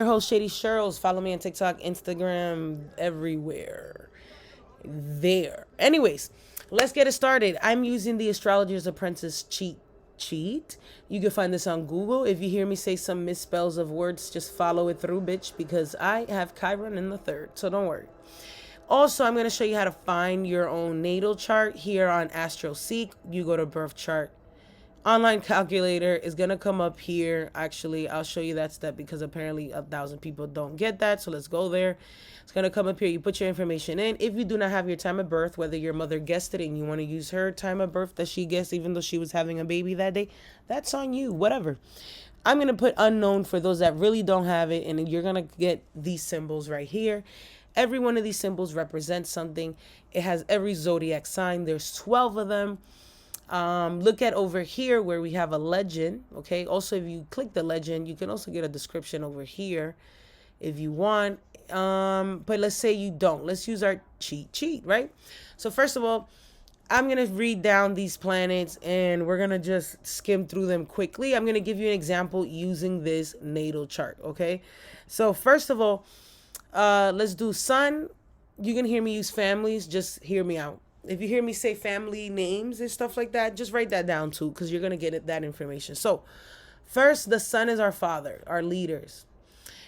Your host Shady Sherls. Follow me on TikTok, Instagram, everywhere. There. Anyways, let's get it started. I'm using the Astrologer's Apprentice cheat sheet. You can find this on Google. If you hear me say some misspells of words, just follow it through, bitch, because I have Chiron in the third. So don't worry. Also, I'm going to show you how to find your own natal chart here on AstroSeek. You go to birth chart. Online calculator is going to come up here. Actually, I'll show you that step because apparently 1,000 people don't get that. So let's go there. It's going to come up here. You put your information in. If you do not have your time of birth, whether your mother guessed it and you want to use her time of birth that she guessed even though she was having a baby that day, that's on you, whatever. I'm going to put unknown for those that really don't have it, and you're going to get these symbols right here. Every one of these symbols represents something. It has every zodiac sign. There's 12 of them. Look at over here where we have a legend. Okay. Also, if you click the legend, you can also get a description over here if you want. But let's say you don't. Let's use our cheat sheet, right? So first of all, I'm going to read down these planets and we're going to just skim through them quickly. I'm going to give you an example using this natal chart. Okay. So first of all, let's do sun. You can hear me use families. Just hear me out. If you hear me say family names and stuff like that, just write that down too, because you're going to get that information. So first, the sun is our father, our leaders.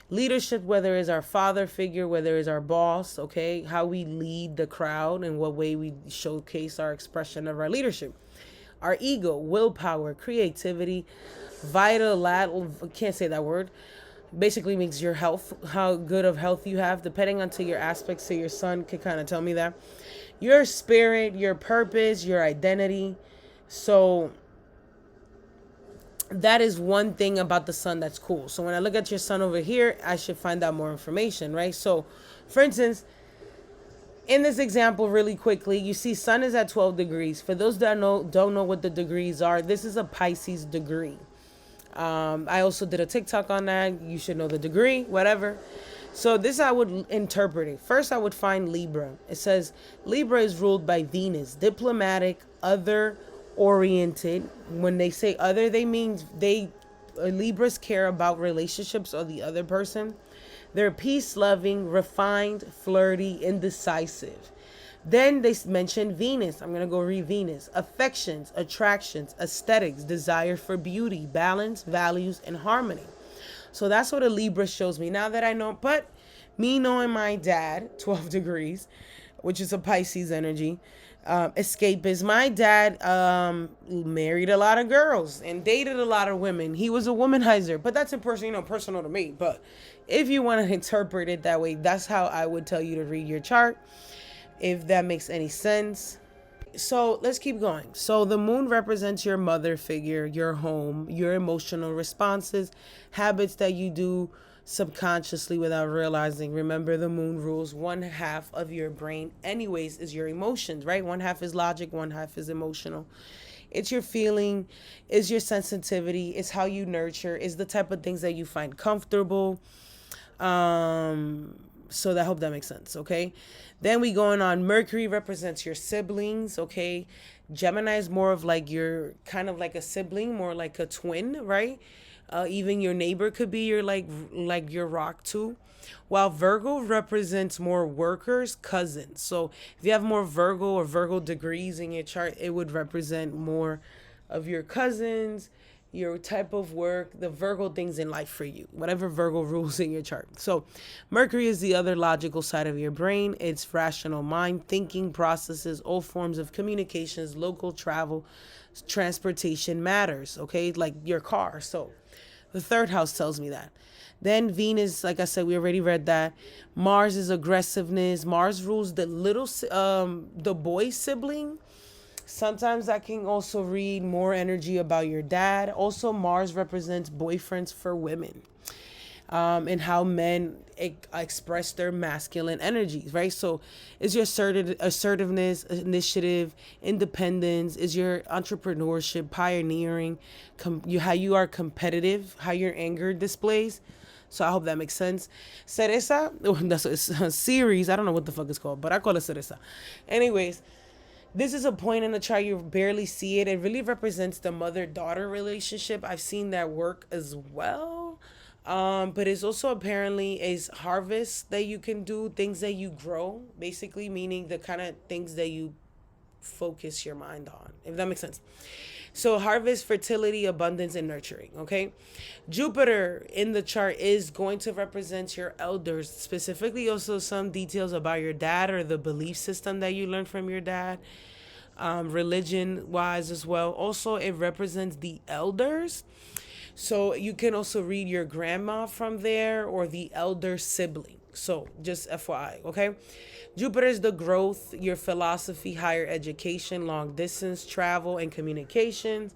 Leadership, whether it's our father figure, whether it's our boss, okay, how we lead the crowd and what way we showcase our expression of our leadership. Our ego, willpower, creativity, can't say that word, basically means your health, how good of health you have, depending on to your aspects to your sun can kind of tell me that. Your spirit, your purpose, your identity. So that is one thing about the sun that's cool. So when I look at your sun over here, I should find out more information, right? So for instance, in this example, really quickly, you see sun is at 12 degrees. For those that don't know what the degrees are, this is a Pisces degree. I also did a TikTok on that. You should know the degree, whatever. So this I would interpret it. First, I would find Libra. It says Libra is ruled by Venus, diplomatic, other oriented. When they say other, they mean Libras care about relationships or the other person. They're peace loving, refined, flirty, indecisive. Then they mention Venus. I'm going to go read Venus. Affections, attractions, aesthetics, desire for beauty, balance, values, and harmony. So that's what a Libra shows me. Now that I know, but me knowing my dad, 12 degrees, which is a Pisces energy, escapist. My dad married a lot of girls and dated a lot of women. He was a womanizer, but that's personal to me. But if you want to interpret it that way, that's how I would tell you to read your chart, if that makes any sense. So let's keep going. So the moon represents your mother figure, your home, your emotional responses, habits that you do subconsciously without realizing. Remember, the moon rules one half of your brain anyways, is your emotions, right? One half is logic, one half is emotional. It's your feeling, it's your sensitivity, it's how you nurture, it's the type of things that you find comfortable. So I hope that makes sense, okay? Then we going on. Mercury represents your siblings, okay? Gemini is more of like your kind of like a sibling, more like a twin, right? Even your neighbor could be your like your rock too. While Virgo represents more workers, cousins. So if you have more Virgo or Virgo degrees in your chart, it would represent more of your cousins, your type of work, the Virgo things in life for you, whatever Virgo rules in your chart. So Mercury is the other logical side of your brain. It's rational mind, thinking processes, all forms of communications, local travel, transportation matters, okay? Like your car. So the third house tells me that. Then Venus, like I said, we already read that. Mars is aggressiveness. Mars rules the boy sibling. Sometimes I can also read more energy about your dad. Also, Mars represents boyfriends for women, and how men express their masculine energies, right? So is your assertiveness, initiative, independence, is your entrepreneurship, pioneering, how you are competitive, how your anger displays. So I hope that makes sense. Cereza, that's a series. I don't know what the fuck it's called, but I call it Cereza. Anyways, this is a point in the chart you barely see it. It really represents the mother-daughter relationship. I've seen that work as well. But it's also apparently is harvest that you can do, things that you grow, basically meaning the kind of things that you focus your mind on, if that makes sense. So harvest, fertility, abundance, and nurturing. Okay, Jupiter in the chart is going to represent your elders, specifically also some details about your dad or the belief system that you learned from your dad, religion wise as well. Also, it represents the elders, so you can also read your grandma from there or the elder sibling. So just FYI, okay? Jupiter is the growth, your philosophy, higher education, long distance travel, and communications.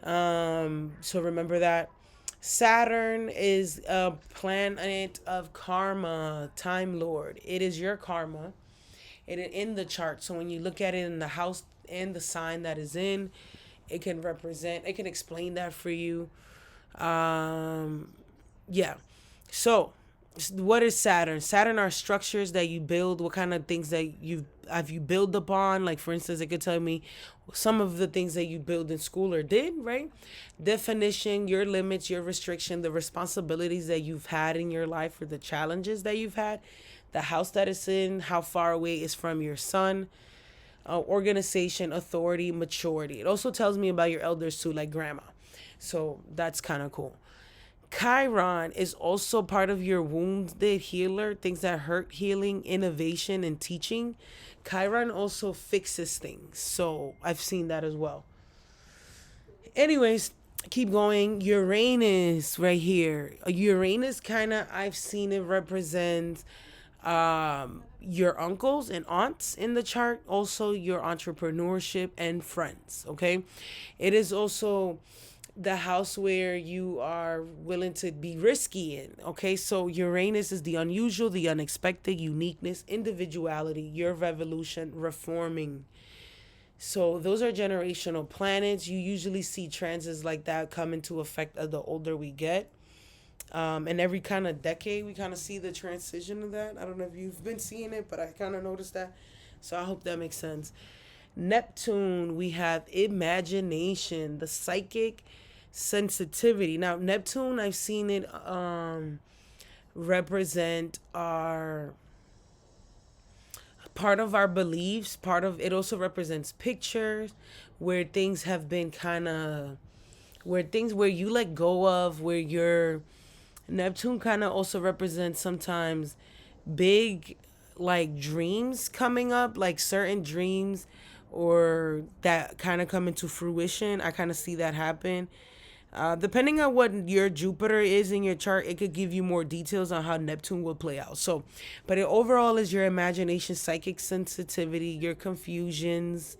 So remember that. Saturn is a planet of karma, time lord. It is your karma. It in the chart. So when you look at it in the house and the sign that is in, it can represent. It can explain that for you. Um, yeah. So, what is Saturn? Saturn are structures that you build. What kind of things that you build upon? Like for instance, it could tell me some of the things that you build in school or did, right? Definition, your limits, your restriction, the responsibilities that you've had in your life or the challenges that you've had, the house that it's in, how far away is from your son, organization, authority, maturity. It also tells me about your elders too, like grandma. So that's kind of cool. Chiron is also part of your wounded healer, things that hurt, healing, innovation, and teaching. Chiron also fixes things. So I've seen that as well. Anyways, keep going. Uranus right here. Uranus kind of, I've seen it represent your uncles and aunts in the chart, also your entrepreneurship and friends. Okay, it is also the house where you are willing to be risky in. Okay, so Uranus is the unusual, the unexpected, uniqueness, individuality, your revolution, reforming. So those are generational planets. You usually see transits like that come into effect as the older we get. And every kind of decade, we kind of see the transition of that. I don't know if you've been seeing it, but I kind of noticed that. So I hope that makes sense. Neptune, we have imagination, the psychic sensitivity. Now, Neptune, I've seen it represent our part of our beliefs. Part of it also represents pictures where things have been kind of where you let go of, where you're Neptune kind of also represents sometimes big like dreams coming up, like certain dreams or that kind of come into fruition. I kind of see that happen. Depending on what your Jupiter is in your chart, it could give you more details on how Neptune will play out. So, but it overall is your imagination, psychic sensitivity, your confusions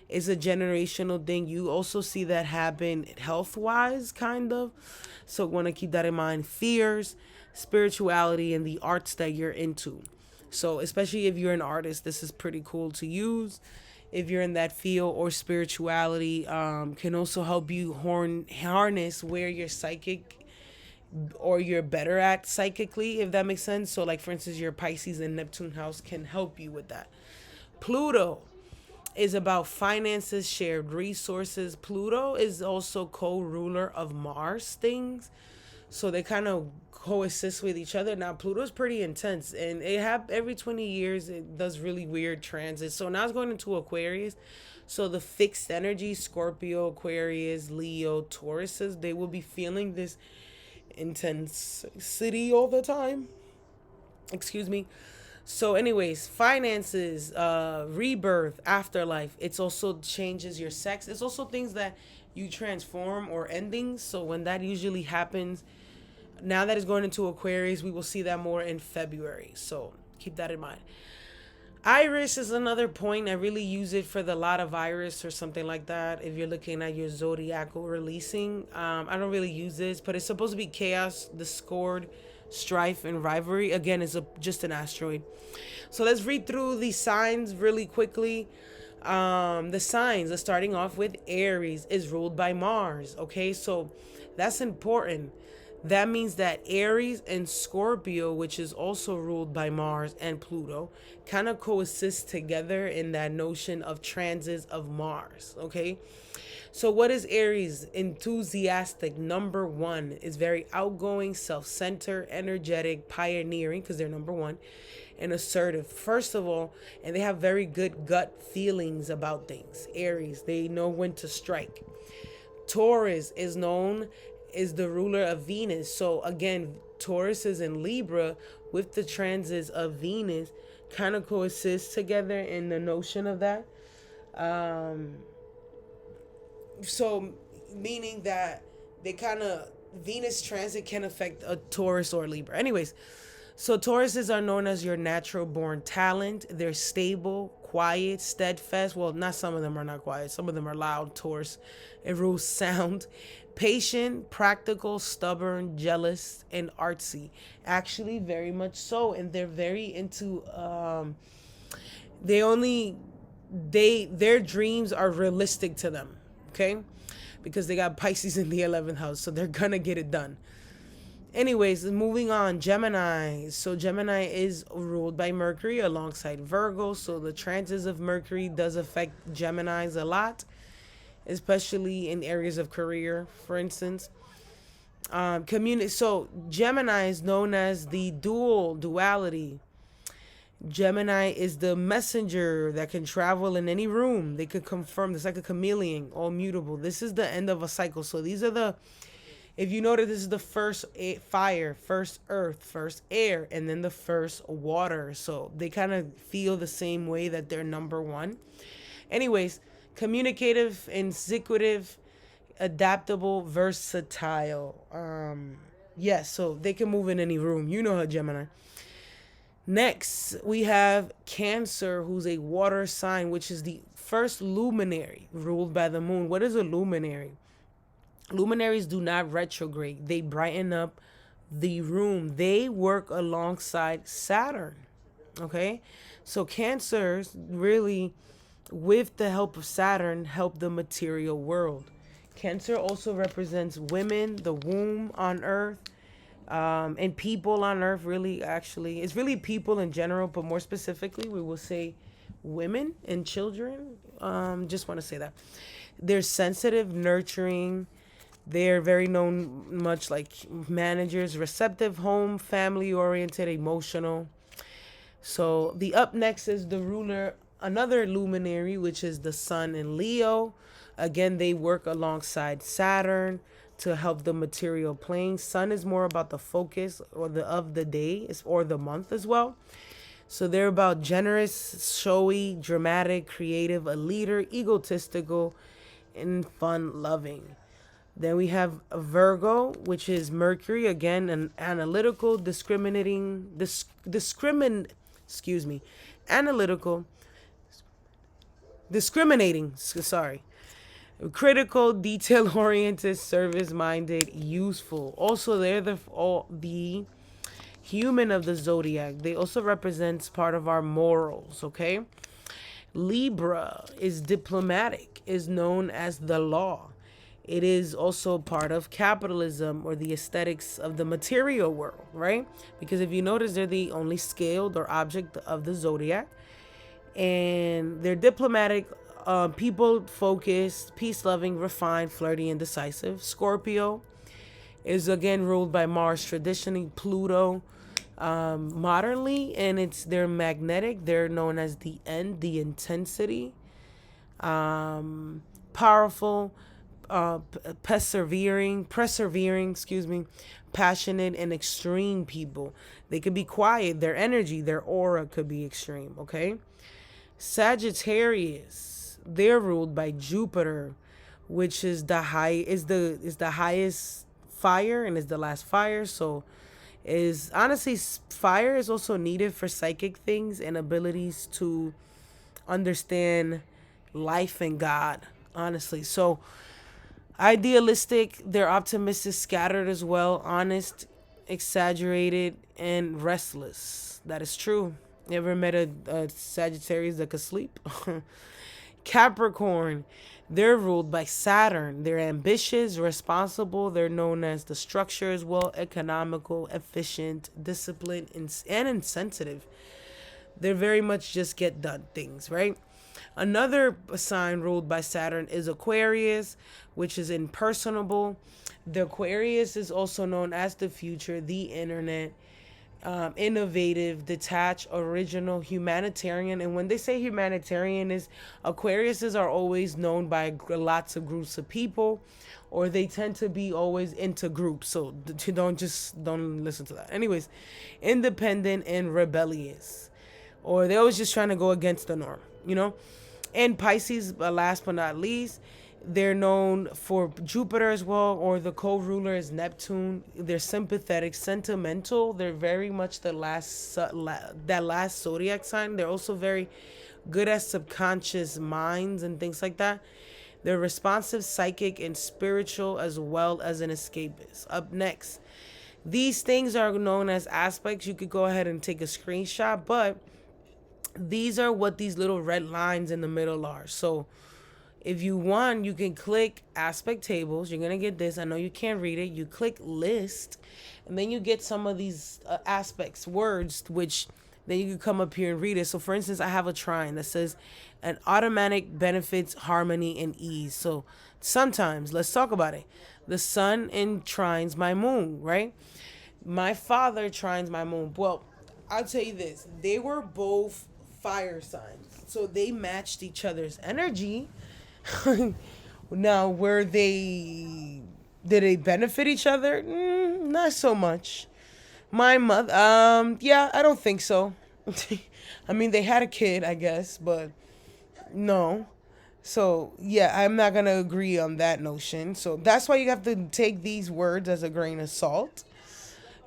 is a generational thing. You also see that happen health wise, kind of. So, want to keep that in mind. Fears, spirituality, and the arts that you're into. So, especially if you're an artist, this is pretty cool to use. If you're in that field, or spirituality can also help you harness where you're psychic or you're better at psychically, if that makes sense. So, like for instance, your Pisces and Neptune house can help you with that. Pluto is about finances, shared resources. Pluto is also co-ruler of Mars things. So they kind of coexist with each other. Now Pluto's pretty intense and it have every 20 years it does really weird transits. So now it's going into Aquarius. So the fixed energy, Scorpio, Aquarius, Leo, Tauruses, they will be feeling this intensity all the time. Excuse me. So, anyways, finances, rebirth, afterlife. It's also changes your sex. It's also things that you transform or endings. So when that usually happens, now that it's going into Aquarius, we will see that more in February. So keep that in mind. Iris is another point. I really use it for the lot of Iris or something like that. If you're looking at your zodiacal releasing, I don't really use this, but it's supposed to be chaos, discord, strife, and rivalry. Again, it's just an asteroid. So let's read through these signs really quickly. The signs, starting off with Aries, is ruled by Mars. Okay, so that's important. That means that Aries and Scorpio, which is also ruled by Mars and Pluto, kind of coexist together in that notion of transits of Mars. Okay, So what is Aries? Enthusiastic. Number one is very outgoing, self-centered, energetic, pioneering, because they're number one, and assertive. First of all, and they have very good gut feelings about things. Aries, they know when to strike. Taurus is the ruler of Venus. So again, Taurus is in Libra with the transits of Venus, kind of coexist together in the notion of that. Um, so meaning that they kind of, Venus transit can affect a Taurus or Libra. Anyways, so Tauruses are known as your natural born talent. They're stable, quiet, steadfast. Well, not some of them are not quiet. Some of them are loud. Taurus, it rules sound. Patient, practical, stubborn, jealous, and artsy. Actually, very much so. And they're very into they only their dreams are realistic to them. Okay? Because they got Pisces in the 11th house, so they're gonna get it done. Anyways, moving on, Gemini. So Gemini is ruled by Mercury alongside Virgo. So the transits of Mercury does affect Geminis a lot, especially in areas of career, for instance. So Gemini is known as the duality. Gemini is the messenger that can travel in any room. They could confirm. It's like a chameleon, all mutable. This is the end of a cycle. So these are the, if you notice, this is the first fire, first earth, first air, and then the first water. So they kind of feel the same way that they're number one. Anyways, communicative, inquisitive, adaptable, versatile. Yes, so they can move in any room. You know her, Gemini. Next, we have Cancer, who's a water sign, which is the first luminary ruled by the moon. What is a luminary? Luminaries do not retrograde. They brighten up the room. They work alongside Saturn. Okay? So Cancers really, with the help of Saturn, help the material world. Cancer also represents women, the womb on Earth, and people on Earth. Really, actually, it's really people in general, but more specifically, we will say women and children. Just want to say that. They're sensitive, nurturing. They're very known much like managers, receptive, home, family oriented, emotional. So the up next is the ruler, another luminary, which is the sun in Leo. Again, they work alongside Saturn to help the material plane. Sun is more about the focus or the of the day or the month as well. So they're about generous, showy, dramatic, creative, a leader, egotistical, and fun loving. Then we have Virgo, which is Mercury, again, an analytical, analytical, discriminating, sorry, critical, detail-oriented, service-minded, useful. Also, they're the human of the zodiac. They also represents part of our morals, okay? Libra is diplomatic, is known as the law. It is also part of capitalism or the aesthetics of the material world, right? Because if you notice, they're the only scaled or object of the zodiac. And they're diplomatic, people focused, peace loving, refined, flirty, and decisive. Scorpio is again ruled by Mars, traditionally Pluto, modernly, and they're magnetic. They're known as the end, the intensity, powerful, persevering, passionate, and extreme people. They could be quiet. Their energy, their aura could be extreme. Okay. Sagittarius, they're ruled by Jupiter, which is the highest fire and is the last fire. So is honestly, fire is also needed for psychic things and abilities to understand life and God, honestly. So idealistic, they're optimistic, scattered as well, honest, exaggerated, and restless. That is true. You ever met a Sagittarius that could sleep? Capricorn, they're ruled by Saturn. They're ambitious, responsible. They're known as the structure as well, economical, efficient, disciplined, and insensitive. They're very much just get done things, right? Another sign ruled by Saturn is Aquarius, which is impersonable. The Aquarius is also known as the future, the internet, innovative, detached, original, humanitarian. And when they say humanitarian, is Aquariuses are always known by lots of groups of people, or they tend to be always into groups. So don't listen to that. Anyways, independent and rebellious, or they're always just trying to go against the norm, you know. And Pisces, last but not least, they're known for Jupiter as well, or the co-ruler is Neptune. They're sympathetic, sentimental. They're very much the that last zodiac sign. They're also very good at subconscious minds and things like that. They're responsive, psychic, and spiritual, as well as an escapist. Up next, these things are known as aspects. You could go ahead and take a screenshot, but these are what these little red lines in the middle are. So if you want, you can click aspect tables. You're going to get this. I know you can't read it. You click list, and then you get some of these aspects, words, which then you can come up here and read it. So for instance, I have a trine that says an automatic benefits harmony and ease. So sometimes, let's talk about it. The sun in trines my moon, right? My father trines my moon. Well, I'll tell you this. They were both fire signs. So they matched each other's energy. Now, did they benefit each other? Not so much. My mother, yeah, I don't think so. I mean, they had a kid, I guess, but no. So, yeah, I'm not going to agree on that notion. So, that's why you have to take these words as a grain of salt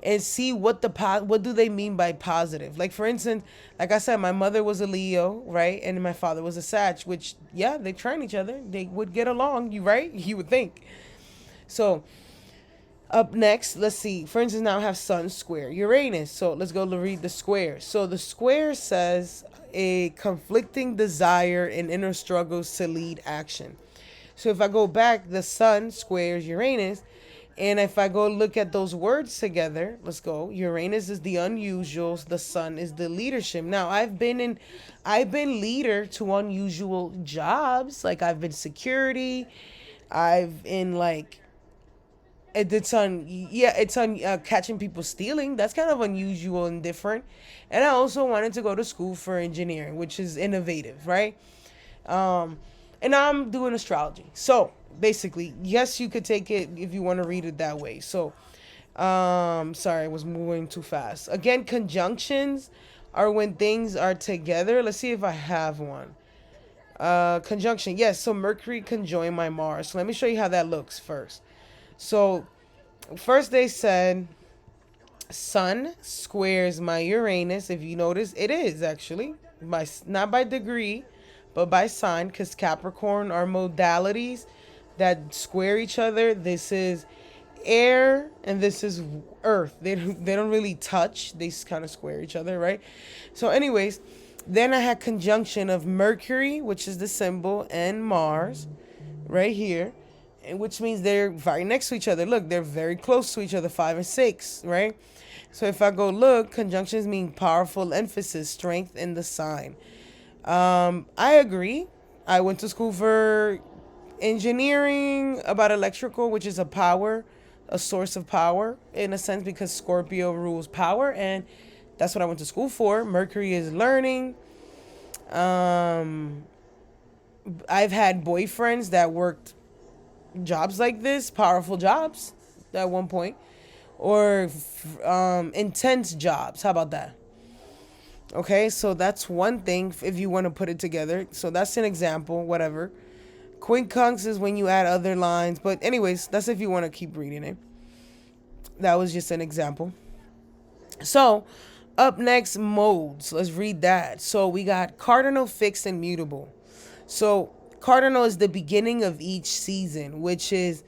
and see what do they mean by positive. Like, for instance, like I said, my mother was a Leo, right? And my father was a Sag, which, yeah, they train each other. They would get along, right? You would think. So, up next, let's see. For instance, now I have Sun square Uranus. So let's go to read the square. So the square says a conflicting desire and inner struggles to lead action. So if I go back, the Sun squares Uranus. And if I go look at those words together, let's go. Uranus is the unusual. The Sun is the leadership. Now I've been leader to unusual jobs. Like I've been security. I've in like it's on catching people stealing. That's kind of unusual and different. And I also wanted to go to school for engineering, which is innovative, right? And I'm doing astrology. So basically, yes, you could take it if you want to read it that way. So sorry, I was moving too fast. Again, conjunctions are when things are together. Let's see if I have one. Conjunction, yes. So Mercury conjoin my Mars. So let me show you how that looks first. So first they said Sun squares my Uranus. If you notice, it is actually not by degree, but by sign, because Capricorn are modalities that square each other. This is air and this is earth. They don't really touch. They kind of square each other, right? So anyways, then I had conjunction of Mercury, which is the symbol, and Mars right here, which means they're very next to each other. Look, they're very close to each other, 5 and 6, right? So if I go look, conjunctions mean powerful emphasis, strength in the sign. I agree. I went to school for engineering about electrical, which is a source of power in a sense, because Scorpio rules power, and that's what I went to school for. Mercury is learning. I've had boyfriends that worked jobs like this, powerful jobs at one point, or intense jobs. How about that? Okay, so that's one thing if you want to put it together. So that's an example, whatever. Quincunx is when you add other lines. But anyways, that's if you want to keep reading it. That was just an example. So up next, modes. Let's read that. So we got cardinal, fixed, and mutable. So cardinal is the beginning of each season, which is,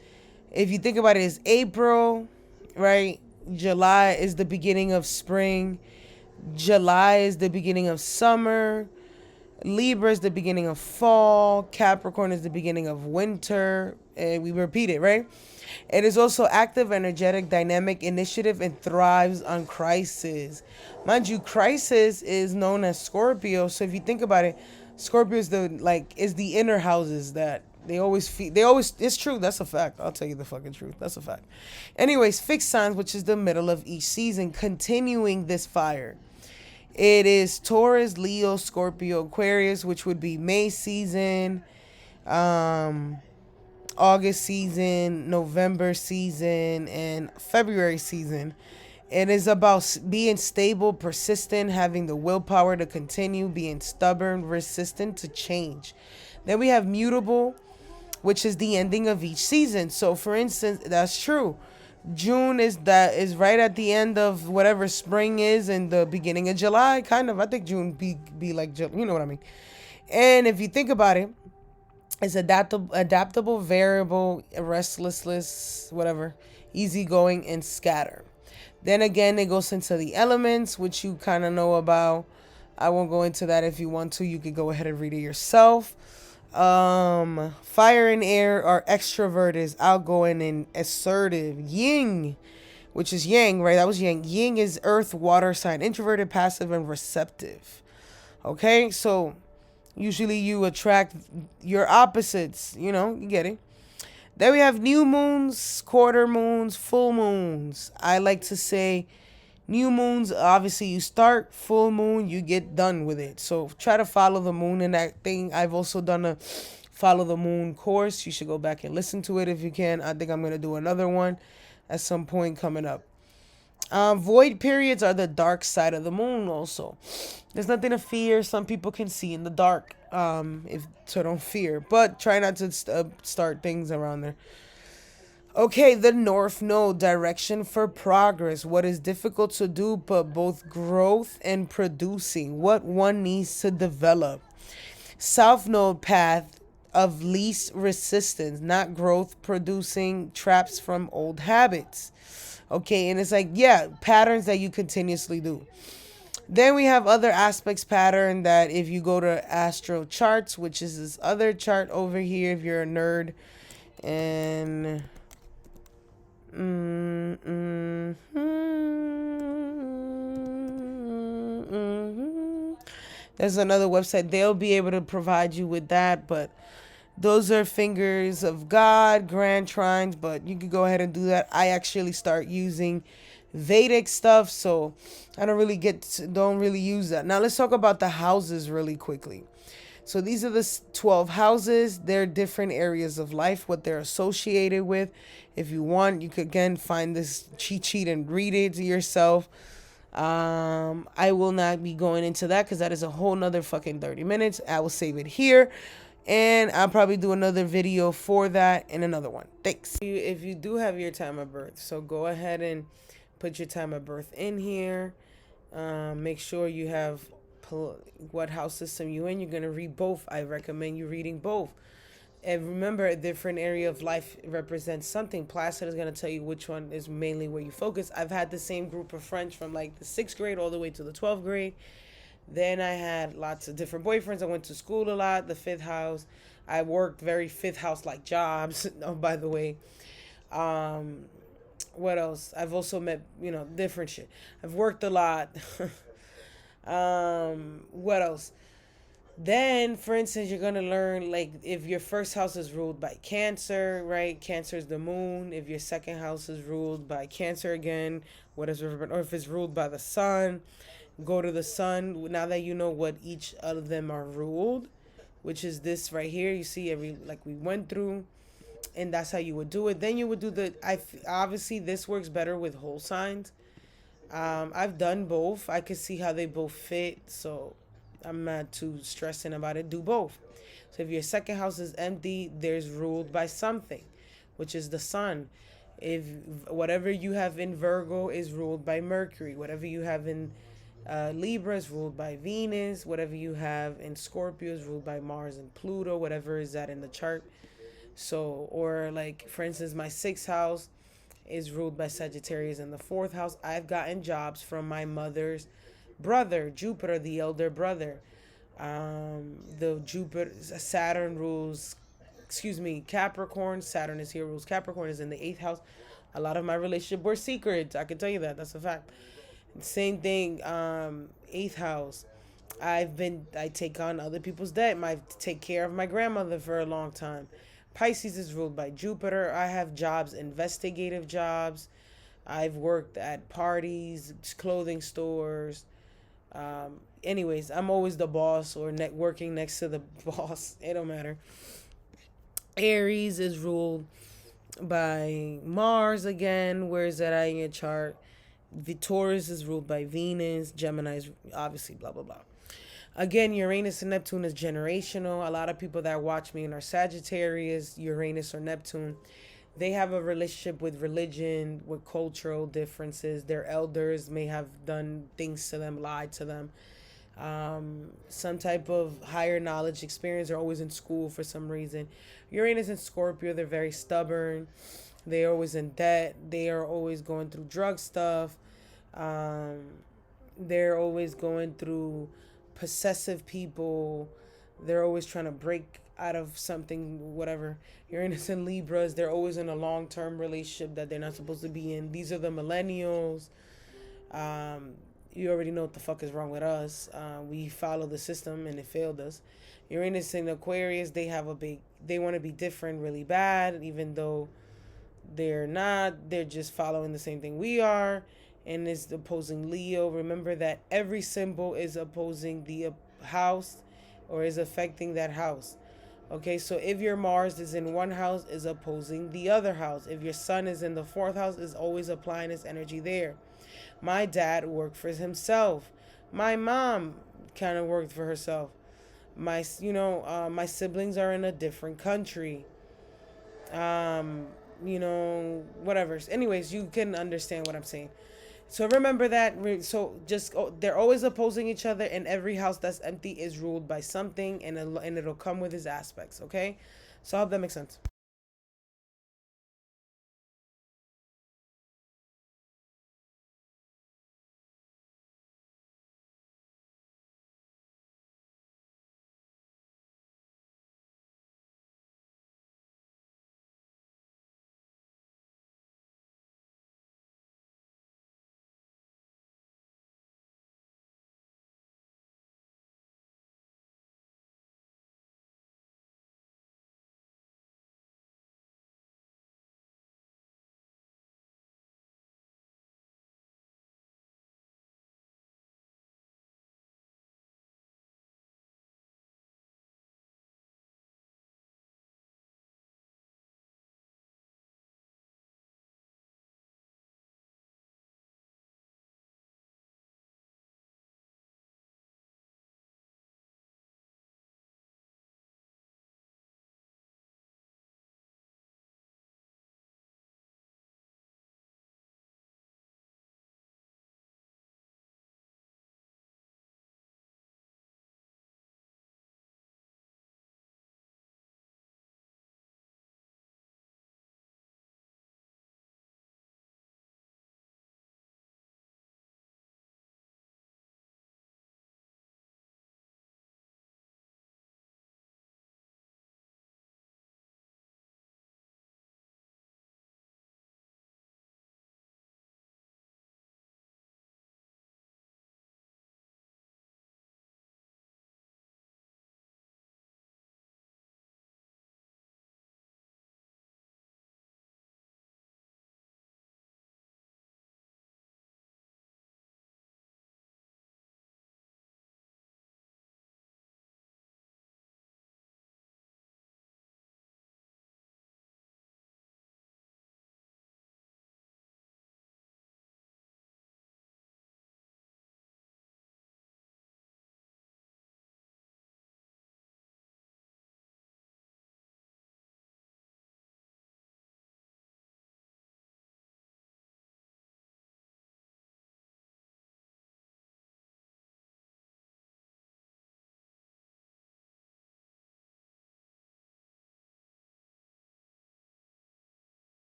if you think about it, is April, right? July is the beginning of spring. July is the beginning of summer. Libra is the beginning of fall. Capricorn is the beginning of winter. And we repeat it, right? It is also active, energetic, dynamic, initiative, and thrives on crisis. Mind you, crisis is known as Scorpio. So if you think about it, Scorpio is the like is the inner houses that they always feel. They always. It's true. That's a fact. I'll tell you the fucking truth. That's a fact. Anyways, fixed signs, which is the middle of each season, continuing this fire. It is Taurus, Leo, Scorpio, Aquarius, which would be May season, um, August season, November season, and February season. It is about being stable, persistent, having the willpower to continue, being stubborn, resistant to change. Then we have mutable, which is the ending of each season. So, for instance, that's true. June is right at the end of whatever spring is and the beginning of July, kind of. I think June be like, you know what I mean. And if you think about it, it's adaptable, variable, restless, whatever, easygoing, and scatter. Then again, it goes into the elements, which you kind of know about. I won't go into that. If you want to, you could go ahead and read it yourself. Fire and air are extroverted, outgoing, and assertive. Yin, which is yang, right? That was yang. Yin is earth, water sign, introverted, passive, and receptive. Okay, so usually you attract your opposites, you know, you get it. Then we have new moons, quarter moons, full moons. I like to say new moons, obviously you start, full moon, you get done with it. So try to follow the moon in that thing. I've also done a follow the moon course. You should go back and listen to it if you can. I think I'm going to do another one at some point coming up. Void periods are the dark side of the moon also. There's nothing to fear. Some people can see in the dark. So don't fear. But try not to start things around there. Okay, the North Node, direction for progress. What is difficult to do, but both growth and producing. What one needs to develop. South Node, path of least resistance, not growth, producing, traps from old habits. Okay, and it's like, yeah, patterns that you continuously do. Then we have other aspects pattern that if you go to Astro Charts, which is this other chart over here, if you're a nerd, and there's another website. They'll be able to provide you with that, but those are fingers of God, grand trines, but you could go ahead and do that. I actually start using Vedic stuff, so I don't really use that. Now let's talk about the houses really quickly. So these are the 12 houses. They're different areas of life, what they're associated with. If you want, you could again find this cheat sheet and read it to yourself. I will not be going into that because that is a whole nother fucking 30 minutes. I will save it here. And I'll probably do another video for that and another one. Thanks. If you do have your time of birth, so go ahead and put your time of birth in here. Make sure you have what house system you in. You're going to read both. I recommend you reading both. And remember, a different area of life represents something. Placid is going to tell you which one is mainly where you focus. I've had the same group of friends from like the 6th grade all the way to the 12th grade. Then I had lots of different boyfriends. I went to school a lot, the 5th house. I worked very 5th house-like jobs, oh, by the way. What else? I've also met, different shit. I've worked a lot. What else? Then, for instance, you're going to learn, like, if your first house is ruled by Cancer, right? Cancer is the moon. If your second house is ruled by Cancer again, or if it's ruled by the sun, go to the sun. Now that you know what each of them are ruled, which is this right here, you see like we went through, and that's how you would do it. Then you would do obviously this works better with whole signs. I've done both. I could see how they both fit, so I'm not too stressing about it. Do both. So if your second house is empty, there's ruled by something, which is the sun. If whatever you have in Virgo is ruled by Mercury, whatever you have in Libra is ruled by Venus. Whatever you have in Scorpio is ruled by Mars and Pluto. Whatever is that in the chart. So, or like, for instance, my 6th house is ruled by Sagittarius in the 4th house. I've gotten jobs from my mother's brother, Jupiter, the elder brother. Saturn rules, Capricorn. Saturn is here, rules Capricorn, is in the 8th house. A lot of my relationship were secrets. I can tell you that. That's a fact. Same thing, 8th house. I take on other people's debt. I take care of my grandmother for a long time. Pisces is ruled by Jupiter. I have jobs, investigative jobs. I've worked at parties, clothing stores. Anyways, I'm always the boss or working next to the boss. It don't matter. Aries is ruled by Mars again. Where is that at in your chart? The Taurus is ruled by Venus. Gemini is obviously blah blah blah. Again, Uranus and Neptune is generational. A lot of people that watch me and are Sagittarius, Uranus or Neptune, they have a relationship with religion, with cultural differences. Their elders may have done things to them, lied to them. Some type of higher knowledge experience. They're always in school for some reason. Uranus and Scorpio, they're very stubborn. They're always in debt. They are always going through drug stuff. Um, they're always going through possessive people. They're always trying to break out of something, whatever. Uranus and Libras, they're always in a long term relationship that they're not supposed to be in. These are the millennials. You already know what the fuck is wrong with us. We follow the system and it failed us. Uranus and Aquarius, they want to be different really bad, even though they're not. They're just following the same thing we are. And is opposing Leo. Remember that every symbol is opposing the house or is affecting that house. Okay, so if your Mars is in one house, is opposing the other house. If your Sun is in the fourth house, is always applying its energy there. My dad worked for himself. My mom kind of worked for herself. My siblings are in a different country. Whatever. Anyways, you can understand what I'm saying. So remember that. They're always opposing each other, and every house that's empty is ruled by something, and it'll come with its aspects. Okay, so I hope that makes sense.